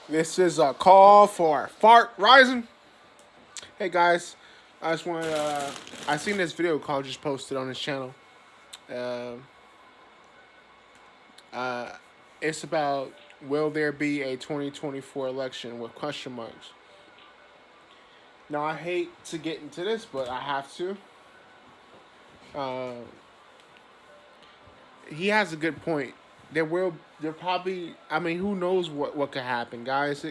This is a call for fart rising. Hey guys, I just wanted I seen this video call just posted on his channel. Uh, uh, it's about will there be a 2024 election with question marks. Now I hate to get into this, but I have to. Uh, he has a good point. There probably, I mean, who knows what could happen, guys?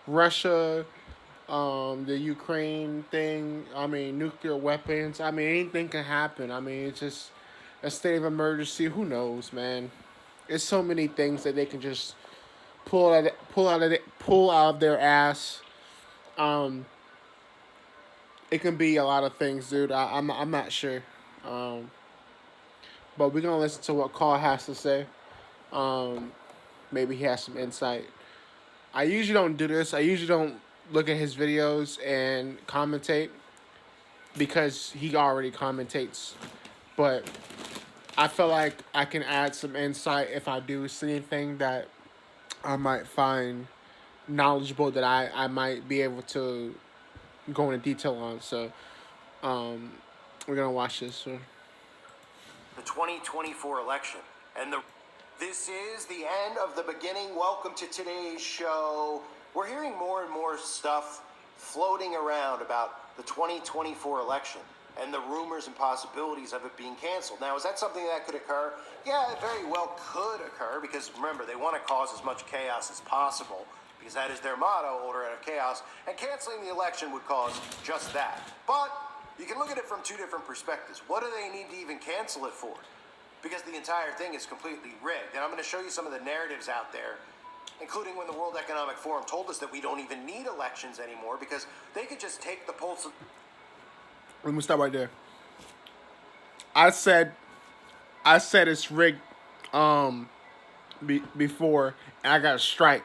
Russia, the Ukraine thing. I mean, nuclear weapons. I mean, anything can happen. I mean, it's just a state of emergency. Who knows, man? There's so many things that they can just pull out of their ass. Um, it can be a lot of things, dude. I'm not sure. Um, but we're gonna listen to what Carl has to say. Um, Maybe he has some insight. I usually don't do this. I usually don't look at his videos and commentate because he already commentates. But I feel like I can add some insight if I do see anything that I might find knowledgeable that I might be able to go into detail on. So we're gonna watch this. So. The 2024 election. And this is the end of the beginning. Welcome to today's show. We're hearing more and more stuff floating around about the 2024 election and the rumors and possibilities of it being canceled. Now, is that something that could occur? Yeah, it very well could occur because remember, they want to cause as much chaos as possible because that is their motto, order out of chaos, and canceling the election would cause just that. But you can look at it from two different perspectives. What do they need to even cancel it for? Because the entire thing is completely rigged. And I'm going to show you some of the narratives out there, including when the World Economic Forum told us that we don't even need elections anymore because they could just take the pulse of... Let me stop right there. I said it's rigged before, and I got a strike.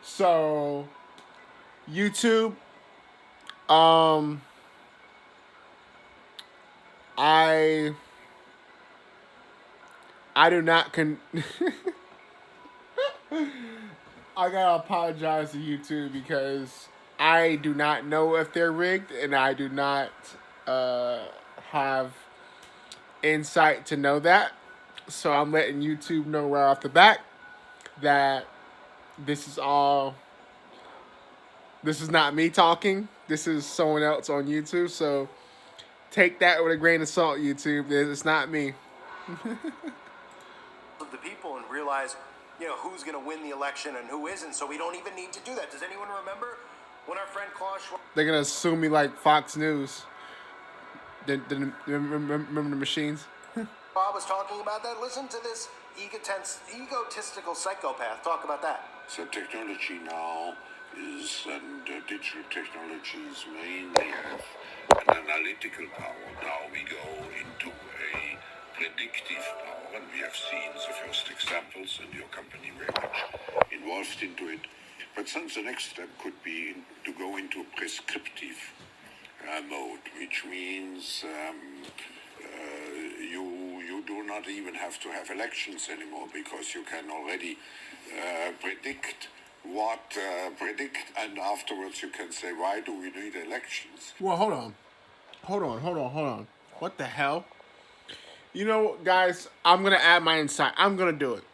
So YouTube, I do not I gotta apologize to YouTube because I do not know if they're rigged, and I do not have insight to know that. So I'm letting YouTube know right off the bat that this is not me talking. This is someone else on YouTube. So take that with a grain of salt, YouTube. It's not me. the people and realize, who's going to win the election and who isn't. So we don't even need to do that. Does anyone remember when our friend Klaus Schwab... They're gonna sue me like Fox News. Remember the machines? Bob was talking about that. Listen to this egotistical psychopath talk about that. So technology now is, and digital technologies mainly have an analytical power. Now we go into a predictive power, and we have seen the first examples, and your company very much involved into it. But then the next step could be to go into a prescriptive mode, which means you do not even have to have elections anymore because you can already predict, and afterwards you can say, why do we need elections? Well, hold on. What the hell? You know, guys, I'm gonna add my insight. I'm gonna do it.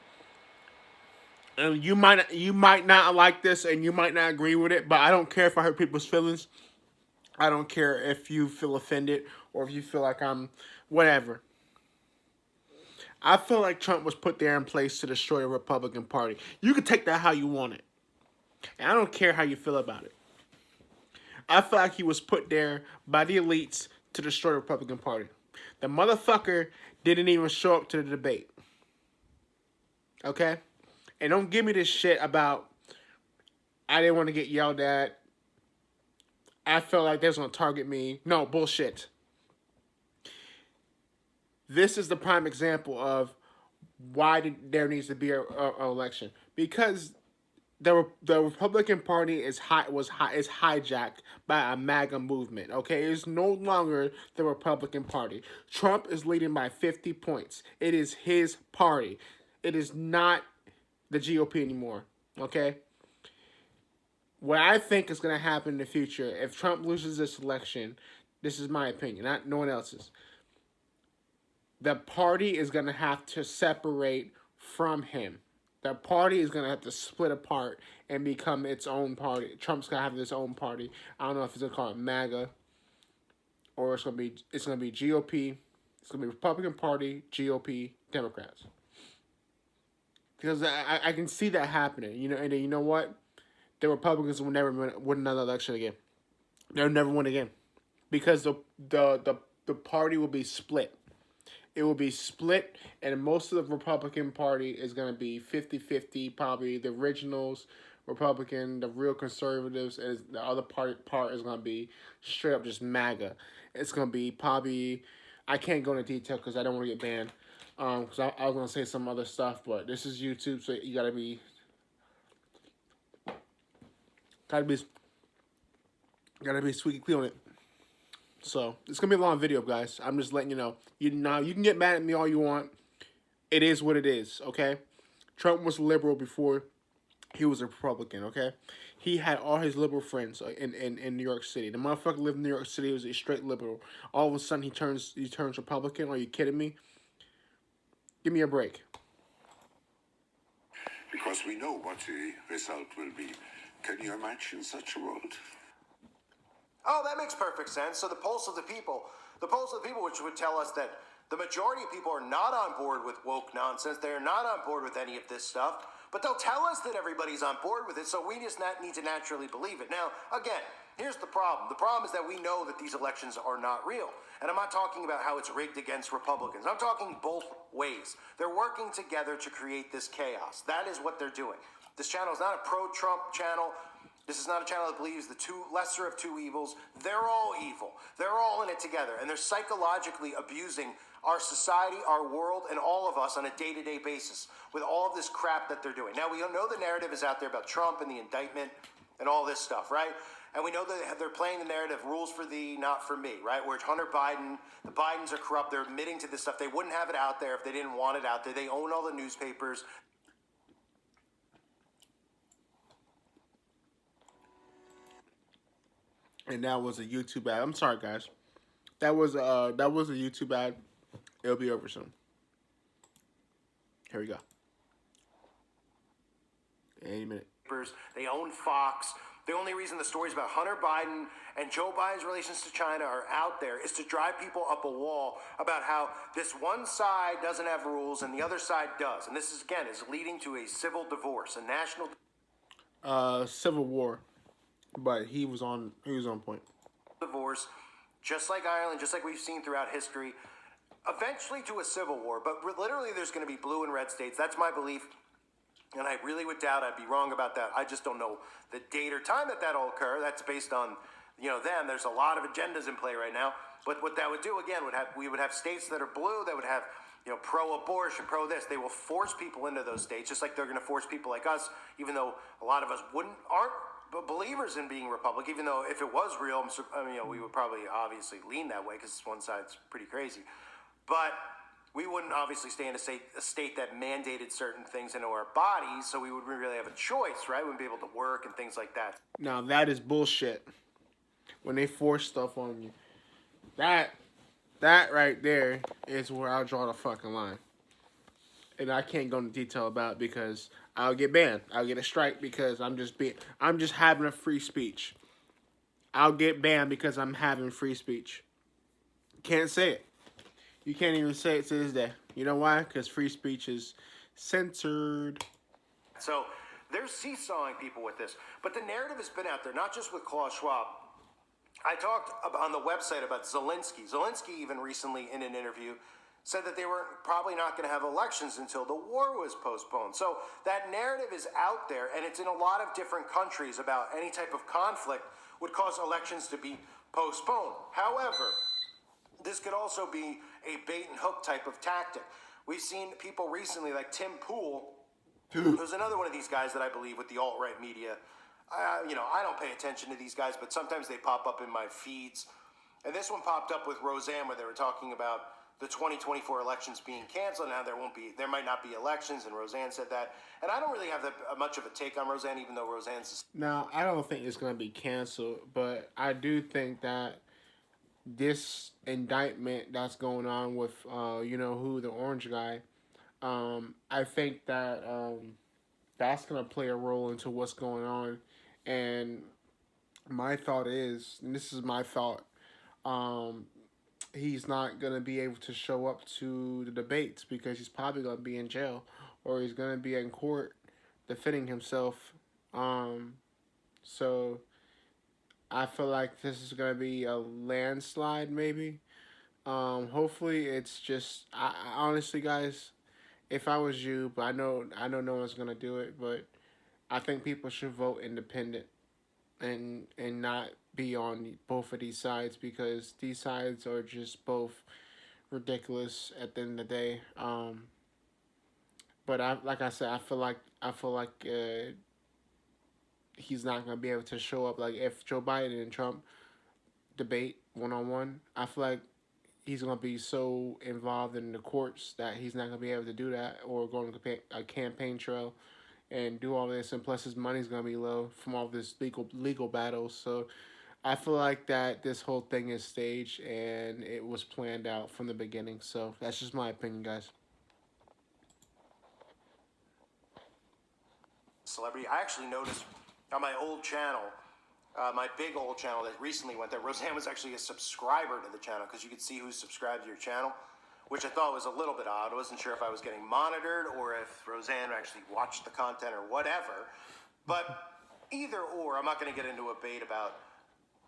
And you might not like this, and you might not agree with it, but I don't care if I hurt people's feelings. I don't care if you feel offended or if you feel like I'm whatever. I feel like Trump was put there in place to destroy the Republican Party. You can take that how you want it. And I don't care how you feel about it. I feel like he was put there by the elites to destroy the Republican Party. The motherfucker didn't even show up to the debate. Okay? And don't give me this shit about I didn't want to get yelled at. I felt like they was going to target me. No, bullshit. This is the prime example of why there needs to be an election. Because the Republican Party is hijacked by a MAGA movement. Okay, it's no longer the Republican Party. Trump is leading by 50 points. It is his party. It is not the GOP anymore. Okay? What I think is going to happen in the future, if Trump loses this election, this is my opinion, not no one else's. The party is going to have to separate from him. The party is going to have to split apart and become its own party. Trump's going to have his own party. I don't know if he's going to call it MAGA or it's going to be GOP. It's going to be Republican Party, GOP, Democrats. Because I can see that happening. And you know what? The Republicans will never win another election again. They'll never win again because the party will be split. It will be split, and most of the Republican Party is going to be 50-50, probably the originals Republican, the real conservatives, and the other part is going to be straight up just MAGA. It's going to be probably, I can't go into detail because I don't want to get banned, because I was going to say some other stuff, but this is YouTube, so you got to be squeaky clean on it. So it's gonna be a long video, guys. I'm just letting you know. You can get mad at me all you want. It is what it is, okay? Trump was liberal before he was a Republican, okay? He had all his liberal friends in New York City. The motherfucker lived in New York City. He was a straight liberal. All of a sudden he turns Republican. Are you kidding me? Give me a break. Because we know what the result will be. Can you imagine such a world? Oh, that makes perfect sense. So the pulse of the people, which would tell us that the majority of people are not on board with woke nonsense. They're not on board with any of this stuff. But they'll tell us that everybody's on board with it, so we just need to naturally believe it. Now, again, here's the problem. The problem is that we know that these elections are not real. And I'm not talking about how it's rigged against Republicans. I'm talking both ways. They're working together to create this chaos. That is what they're doing. This channel is not a pro-Trump channel. This is not a channel that believes the lesser of two evils. They're all evil. They're all in it together. And they're psychologically abusing our society, our world, and all of us on a day-to-day basis with all of this crap that they're doing. Now, we know the narrative is out there about Trump and the indictment and all this stuff, right? And we know that they're playing the narrative, rules for thee, not for me, right? Where it's Hunter Biden, the Bidens are corrupt. They're admitting to this stuff. They wouldn't have it out there if they didn't want it out there. They own all the newspapers. And that was a YouTube ad. I'm sorry, guys. That was a YouTube ad. It'll be over soon. Here we go. Any minute. They own Fox. The only reason the stories about Hunter Biden and Joe Biden's relations to China are out there is to drive people up a wall about how this one side doesn't have rules and the other side does. And this is, again, is leading to a civil divorce, a national civil war. But he was on point. Divorce, just like Ireland, just like we've seen throughout history, eventually to a civil war. But literally there's going to be blue and red states. That's my belief. And I really would doubt I'd be wrong about that. I just don't know the date or time that'll occur. That's based on, them. There's a lot of agendas in play right now. But what that would do, again, we would have states that are blue that would have, pro-abortion, pro-this. They will force people into those states, just like they're going to force people like us, even though a lot of us aren't believers in being Republican, even though if it was real, we would probably obviously lean that way because one side's pretty crazy. But we wouldn't obviously stay in a state that mandated certain things into our bodies, so we wouldn't really have a choice, right? We wouldn't be able to work and things like that. Now, that is bullshit. When they force stuff on you. That right there is where I'll draw the fucking line. And I can't go into detail about it because I'll get banned. I'll get a strike because I'm just having a free speech. I'll get banned because I'm having free speech. Can't say it. You can't even say it to this day. You know why? Because free speech is censored. So they're seesawing people with this. But the narrative has been out there, not just with Klaus Schwab. I talked on the website about Zelensky. Zelensky even recently in an interview said that they were probably not going to have elections until the war was postponed. So that narrative is out there, and it's in a lot of different countries about any type of conflict would cause elections to be postponed. However, this could also be a bait and hook type of tactic. We've seen people recently like Tim Pool, who's another one of these guys that I believe with the alt-right media. I don't pay attention to these guys, but sometimes they pop up in my feeds. And this one popped up with Roseanne where they were talking about the 2024 elections being canceled. Now there might not be elections, and Roseanne said that. And I don't really have much of a take on Roseanne, even though Roseanne's. Now, I don't think it's going to be canceled, but I do think that this indictment that's going on with, who, the orange guy, I think that that's going to play a role into what's going on. And my thought is, and this is my thought, um, he's not going to be able to show up to the debates because he's probably going to be in jail or he's going to be in court defending himself. So I feel like this is going to be a landslide, maybe. Hopefully, it's just. I honestly, guys, if I was you, but I know no one's gonna do it, but I think people should vote independent and not be on both of these sides because these sides are just both ridiculous at the end of the day. But like I said, I feel like he's not gonna be able to show up. Like if Joe Biden and Trump debate 1-on-1, I feel like he's gonna be so involved in the courts that he's not gonna be able to do that or go on a campaign trail and do all this. And plus, his money's gonna be low from all this legal battles. So I feel like that this whole thing is staged and it was planned out from the beginning. So that's just my opinion, guys. Celebrity. I actually noticed on my old channel, my big old channel that recently went there, Roseanne was actually a subscriber to the channel because you could see who's subscribed to your channel, which I thought was a little bit odd. I wasn't sure if I was getting monitored or if Roseanne actually watched the content or whatever. But either or, I'm not going to get into a debate about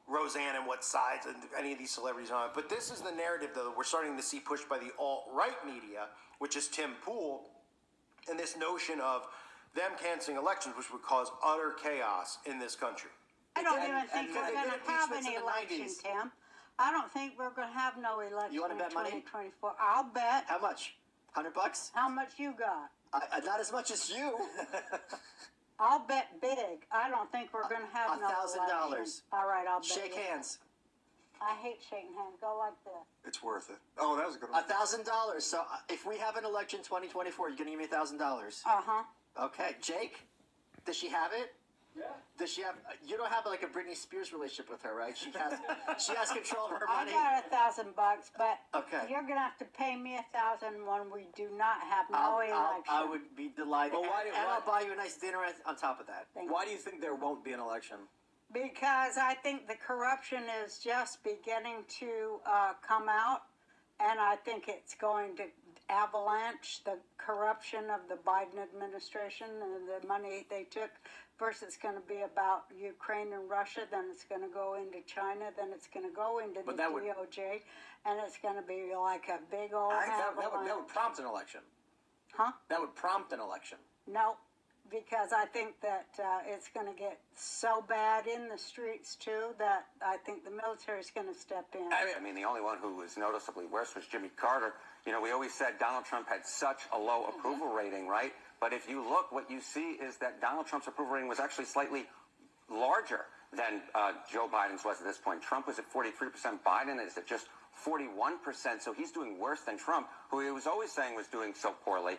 Roseanne and what sides and any of these celebrities are on. But this is the narrative, though, we're starting to see pushed by the alt-right media, which is Tim Pool, and this notion of them canceling elections, which would cause utter chaos in this country. I don't even think we're going to have any election, Tim. I don't think we're going to have no election You want to bet money? in 2024. I'll bet. How much? $100? How much you got? Not as much as you. I'll bet big. I don't think we're going to have no election. $1,000. All right, I'll bet. Shake you. hands. I hate shaking hands. Go like this. It's worth it. Oh, that was a good one. $1,000. So if we have an election 2024, you're going to give me $1,000. Uh-huh. Okay. Jake, does she have it? Yeah. Does she have? You don't have like a Britney Spears relationship with her, right? She has control of her money. I got $1,000, but Okay. you're going to have to pay me $1,000 when we do not have no election. I would be delighted. Well, why- and I'll buy you a nice dinner on top of that. Why do you think there won't be an election? Because I think the corruption is just beginning to come out, and I think it's going to avalanche the corruption of the Biden administration and the money they took. First, it's going to be about Ukraine and Russia, then it's going to go into China, then it's going to go into the DOJ, and it's going to be like a big old avalanche. That would prompt an election. Huh? That would prompt an election. No, because I think that it's going to get so bad in the streets, too, that I think the military is going to step in. I mean, the only one who was noticeably worse was Jimmy Carter. You know, we always said Donald Trump had such a low approval rating, right? But if you look, what you see is that Donald Trump's approval rating was actually slightly larger than Joe Biden's was at this point. Trump was at 43%. Biden is at just 41%. So he's doing worse than Trump, who he was always saying was doing so poorly.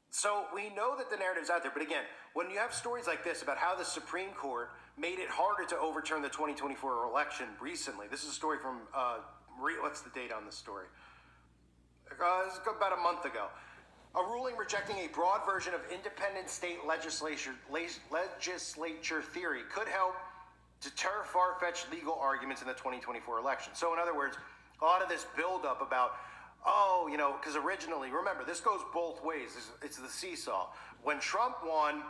So we know that the narrative's out there, but again, when you have stories like this about how the Supreme Court made it harder to overturn the 2024 election recently, this is a story from, what's the date on this story? It's about a month ago. A ruling rejecting a broad version of independent state legislature theory could help deter far-fetched legal arguments in the 2024 election. So in other words, a lot of this buildup about, because originally, remember, this goes both ways. It's the seesaw. When Trump won,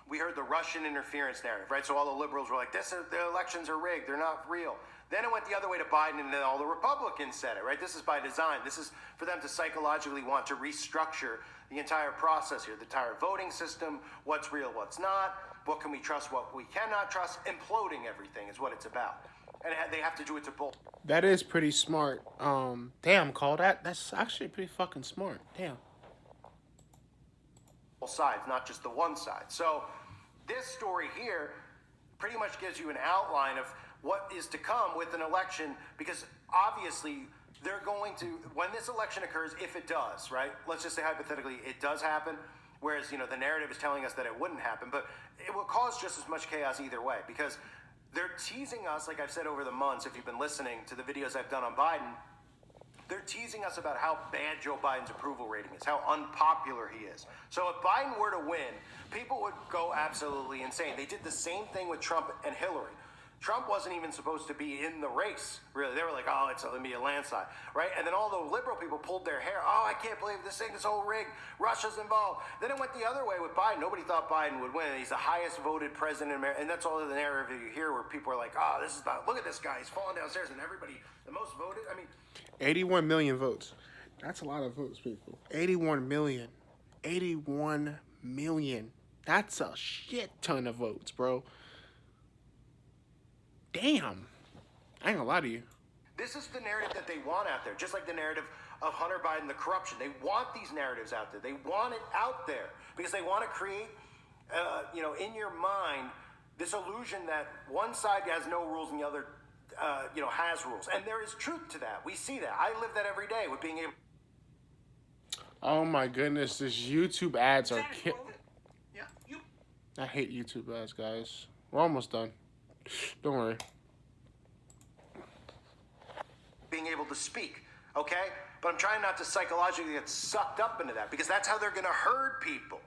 we heard the Russian interference narrative, right? So all the liberals were like, the elections are rigged. They're not real. Then it went the other way to Biden, and then all the Republicans said it, right? This is by design. This is for them to psychologically want to restructure the entire process here, the entire voting system, what's real, what's not, what can we trust, what we cannot trust. Imploding everything is what it's about. And they have to do it to both. That is pretty smart. Damn, Cole, that's actually pretty fucking smart. Damn. Both sides, not just the one side. So this story here pretty much gives you an outline of what is to come with an election, because obviously they're going to, when this election occurs, if it does, right? Let's just say hypothetically it does happen, whereas, the narrative is telling us that it wouldn't happen, but it will cause just as much chaos either way, because they're teasing us, like I've said over the months, if you've been listening to the videos I've done on Biden, they're teasing us about how bad Joe Biden's approval rating is, how unpopular he is. So if Biden were to win, people would go absolutely insane. They did the same thing with Trump and Hillary. Trump wasn't even supposed to be in the race, really. They were like, oh, it's going to be a landslide, right? And then all the liberal people pulled their hair. Oh, I can't believe this thing is all rigged. Russia's involved. Then it went the other way with Biden. Nobody thought Biden would win. He's the highest voted president in America. And that's all the narrative you hear where people are like, oh, this is not, look at this guy. He's falling downstairs and everybody, the most voted. I mean, 81 million votes. That's a lot of votes, people. 81 million. 81 million. That's a shit ton of votes, bro. Damn. I ain't gonna lie to you. this is the narrative that they want out there, just like the narrative of Hunter Biden, the corruption. They want these narratives out there. They want it out there because they want to create, in your mind, this illusion that one side has no rules and the other, has rules. And there is truth to that. We see that. I live that every day with being able. Oh my goodness, this YouTube ads are Yeah, you. I hate YouTube ads, guys. We're almost done. Don't worry. Being able to speak, okay? But I'm trying not to psychologically get sucked up into that because that's how they're going to herd people.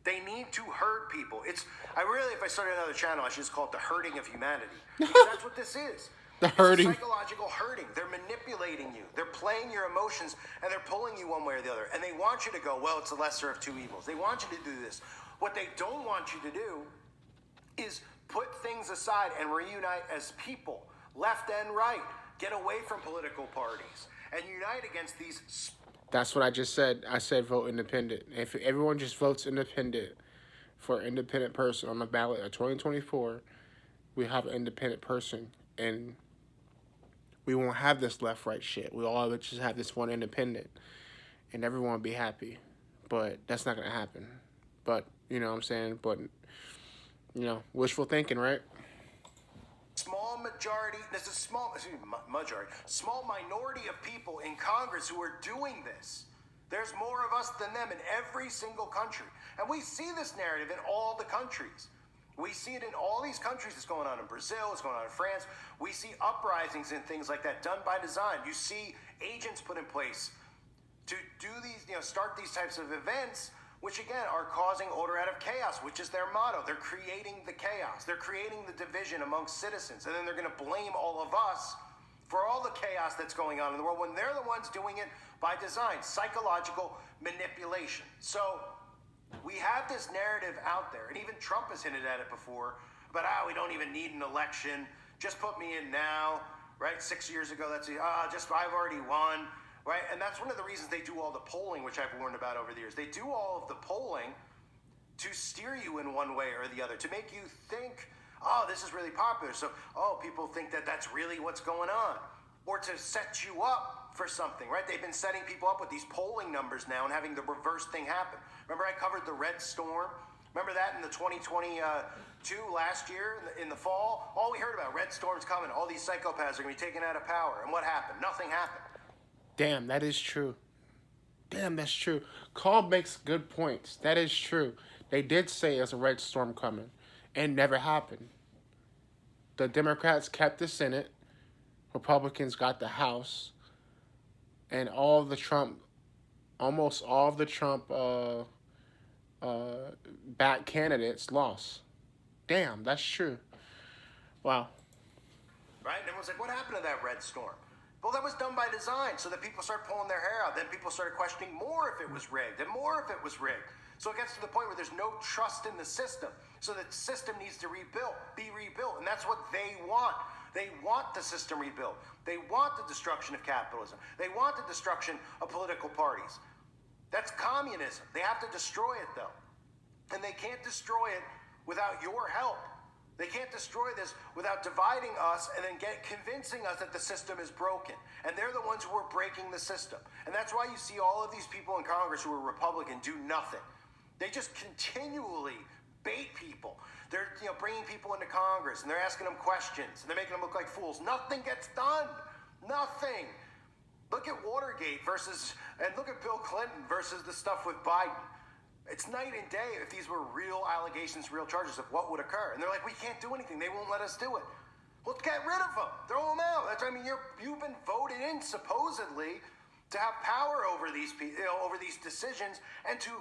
They need to herd people. If I started another channel, I should just call it the herding of humanity. Because that's what this is. The herding. It's psychological herding. They're manipulating you. They're playing your emotions, and they're pulling you one way or the other. And they want you to go, well, it's the lesser of two evils. They want you to do this. What they don't want you to do is put things aside and reunite as people, left and right. Get away from political parties and unite against these. That's what I just said. I said vote independent. If everyone just votes independent for an independent person on the ballot of 2024, we have an independent person, and we won't have this left-right shit. We all just have this one independent, and everyone will be happy. But that's not going to happen. But, you know what I'm saying? But, wishful thinking, right? Small majority, small minority of people in Congress who are doing this. There's more of us than them in every single country. And we see this narrative in all the countries. We see it in all these countries. It's going on in Brazil, it's going on in France. We see uprisings and things like that done by design. You see agents put in place to do these, start these types of events, which again are causing order out of chaos, which is their motto. They're creating the chaos. They're creating the division amongst citizens. And then they're going to blame all of us for all the chaos that's going on in the world when they're the ones doing it by design, psychological manipulation. So we have this narrative out there, and even Trump has hinted at it before, about, we don't even need an election. Just put me in now, right? 6 years ago, I've already won. Right, and that's one of the reasons they do all the polling, which I've warned about over the years. They do all of the polling to steer you in one way or the other, to make you think, this is really popular. So, people think that that's really what's going on. Or to set you up for something, right? They've been setting people up with these polling numbers now and having the reverse thing happen. Remember I covered the red storm? Remember that in the 2022 last year in the fall? All we heard about, red storm's coming. All these psychopaths are going to be taken out of power. And what happened? Nothing happened. Damn, that is true. Damn, that's true. Call makes good points. That is true. They did say there's a red storm coming. And never happened. The Democrats kept the Senate. Republicans got the House. And almost all of the Trump back candidates lost. Damn, that's true. Wow. Right? And everyone's like, what happened to that red storm? Well, that was done by design so that people started pulling their hair out. Then people started questioning more if it was rigged and more if it was rigged. So it gets to the point where there's no trust in the system. So the system needs to be rebuilt. And that's what they want. They want the system rebuilt. They want the destruction of capitalism. They want the destruction of political parties. That's communism. They have to destroy it, though. And they can't destroy it without your help. They can't destroy this without dividing us and then convincing us that the system is broken. And they're the ones who are breaking the system. And that's why you see all of these people in Congress who are Republican do nothing. They just continually bait people. They're bringing people into Congress, and they're asking them questions, and they're making them look like fools. Nothing gets done. Nothing. Look at Watergate and look at Bill Clinton versus the stuff with Biden. It's night and day if these were real allegations, real charges of what would occur. And they're like, we can't do anything. They won't let us do it. Well, get rid of them. Throw them out. You've been voted in supposedly to have power over these over these decisions and to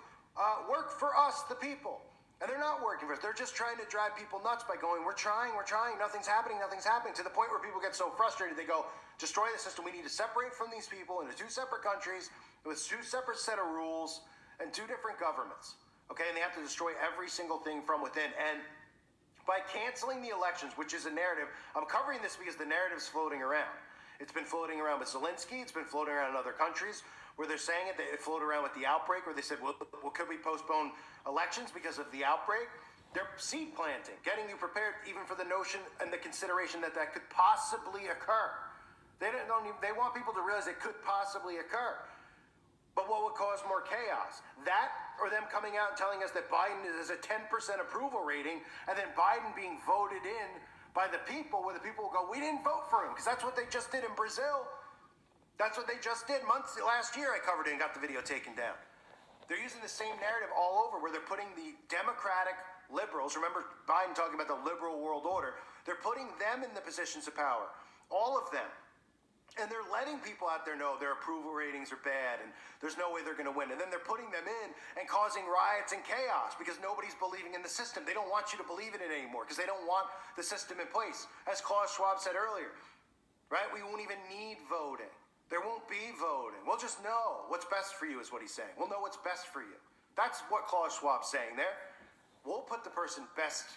work for us, the people. And they're not working for us. They're just trying to drive people nuts by going, we're trying, nothing's happening, to the point where people get so frustrated, they go, destroy the system. We need to separate from these people into two separate countries with two separate set of rules and two different governments. Okay, and they have to destroy every single thing from within. And by canceling the elections, which is a narrative, I'm covering this because the narrative's floating around. It's been floating around with Zelensky, it's been floating around in other countries where they're saying it. It floated around with the outbreak where they said, well, could we postpone elections because of the outbreak? They're seed planting, getting you prepared even for the notion and the consideration that that could possibly occur. They want people to realize it could possibly occur. But what would cause more chaos? That or them coming out and telling us that Biden is a 10% approval rating and then Biden being voted in by the people where the people will go, we didn't vote for him, because that's what they just did in Brazil. That's what they just did last year. I covered it and got the video taken down. They're using the same narrative all over where they're putting the Democratic liberals, remember Biden talking about the liberal world order, they're putting them in the positions of power, all of them. And they're letting people out there know their approval ratings are bad and there's no way they're going to win. And then they're putting them in and causing riots and chaos because nobody's believing in the system. They don't want you to believe in it anymore because they don't want the system in place. As Klaus Schwab said earlier, right? We won't even need voting. There won't be voting. We'll just know what's best for you is what he's saying. We'll know what's best for you. That's what Klaus Schwab's saying there. We'll put the person best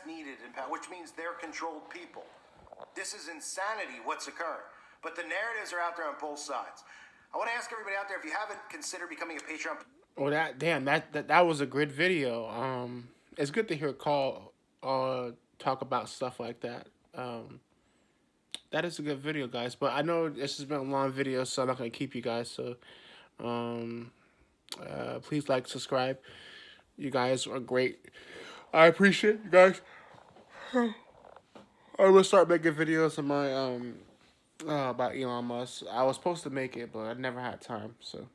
needed in power, which means they're controlled people. This is insanity what's occurring. But the narratives are out there on both sides. I want to ask everybody out there, if you haven't considered becoming a Patreon. Well, that was a great video. It's good to hear Call talk about stuff like that. That is a good video, guys. But I know this has been a long video, so I'm not gonna keep you guys. So, please like, subscribe. You guys are great. I appreciate you guys. I will start making videos on my about Elon Musk. I was supposed to make it, but I never had time. So,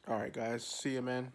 all right, guys. See you, man.